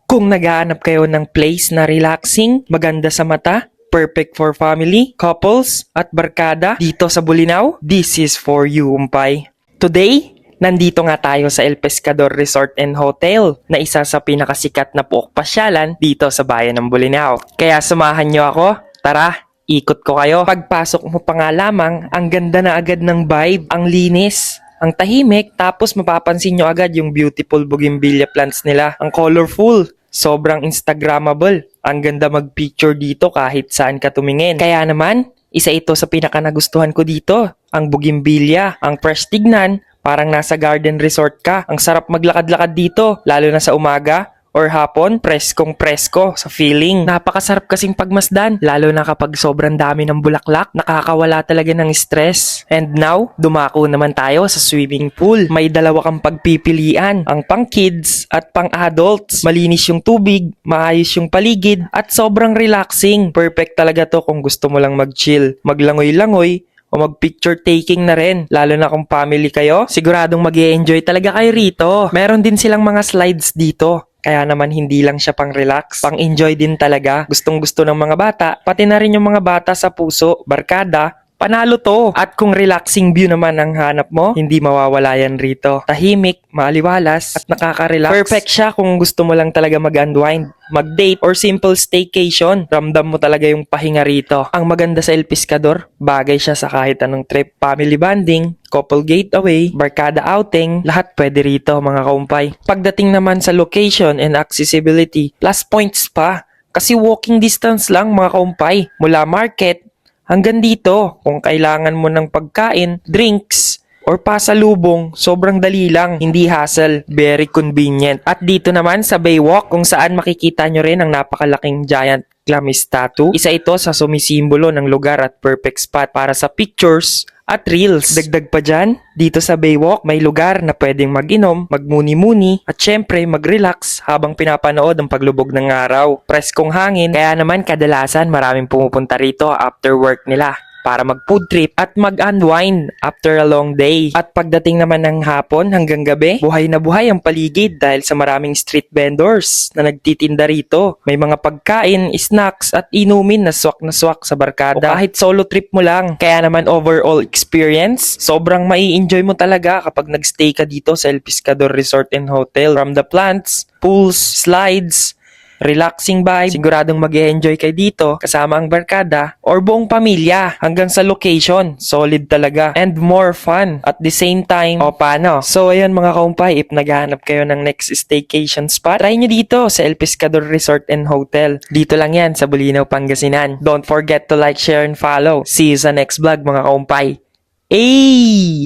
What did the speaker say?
Kung naghahanap kayo ng place na relaxing, maganda sa mata, perfect for family, couples, at barkada dito sa Bolinao, this is for you, umpay. Today, nandito nga tayo sa El Pescador Resort and Hotel na isa sa pinakasikat na puok pasyalan dito sa bayan ng Bolinao. Kaya samahan nyo ako, tara, ikot ko kayo. Pagpasok mo pa nga lamang, ang ganda na agad ng vibe, ang linis, ang tahimik, tapos mapapansin nyo agad yung beautiful bougainvillea plants nila. Ang colorful, sobrang Instagrammable. Ang ganda mag-picture dito kahit saan ka tumingin. Kaya naman, isa ito sa pinaka nagustuhan ko dito, ang bougainvillea. Ang fresh tignan, parang nasa garden resort ka. Ang sarap maglakad-lakad dito, lalo na sa umaga or hapon, preskong presko sa feeling. Napakasarap kasing pagmasdan, lalo na kapag sobrang dami ng bulaklak, nakakawala talaga ng stress. And now, dumako naman tayo sa swimming pool. May dalawa kang pagpipilian, ang pang kids at pang adults. Malinis yung tubig, maayos yung paligid, at sobrang relaxing. Perfect talaga to kung gusto mo lang mag-chill, maglangoy-langoy, o mag-picture taking na rin. Lalo na kung family kayo, siguradong mag-i-enjoy talaga kayo rito. Meron din silang mga slides dito. Kaya naman hindi lang siya pang relax, pang enjoy din talaga. Gustong gusto ng mga bata, pati na rin yung mga bata sa puso, barkada, panalo to. At kung relaxing view naman ang hanap mo, hindi mawawala yan rito. Tahimik, maaliwalas, at nakaka-relax. Perfect siya kung gusto mo lang talaga mag-unwind, mag-date, or simple staycation. Ramdam mo talaga yung pahinga rito. Ang maganda sa El Pescador, bagay siya sa kahit anong trip. Family bonding, couple getaway, barkada outing, lahat pwede rito mga kaumpay. Pagdating naman sa location and accessibility, plus points pa. Kasi walking distance lang mga kaumpay. Mula market hanggang dito, kung kailangan mo ng pagkain, drinks, or pasalubong, sobrang dali lang, hindi hassle, very convenient. At dito naman sa Baywalk, kung saan makikita nyo rin ang napakalaking giant Glamis statue. Isa ito sa sumisimbolo ng lugar at perfect spot para sa pictures at reels. Dagdag pa dyan, dito sa Baywalk, may lugar na pwedeng mag-inom, magmuni-muni, at syempre mag-relax habang pinapanood ang paglubog ng araw. Preskong hangin, kaya naman kadalasan maraming pumupunta rito after work nila para mag-food trip at mag-unwind after a long day. At pagdating naman ng hapon hanggang gabi, buhay na buhay ang paligid dahil sa maraming street vendors na nagtitinda rito. May mga pagkain, snacks at inumin na swak sa barkada. O kahit solo trip mo lang. Kaya naman overall experience, sobrang mai-enjoy mo talaga kapag nagstay ka dito sa El Pescador Resort and Hotel. From the plants, pools, slides, relaxing vibe, siguradong mag-e-enjoy kayo dito kasama ang barkada or buong pamilya hanggang sa location. Solid talaga and more fun at the same time. O paano? So ayun mga kaumpay, if naghahanap kayo ng next staycation spot, try nyo dito sa El Pescador Resort and Hotel. Dito lang yan sa Bolinao, Pangasinan. Don't forget to like, share, and follow. See you sa next vlog mga kaumpay. Ay!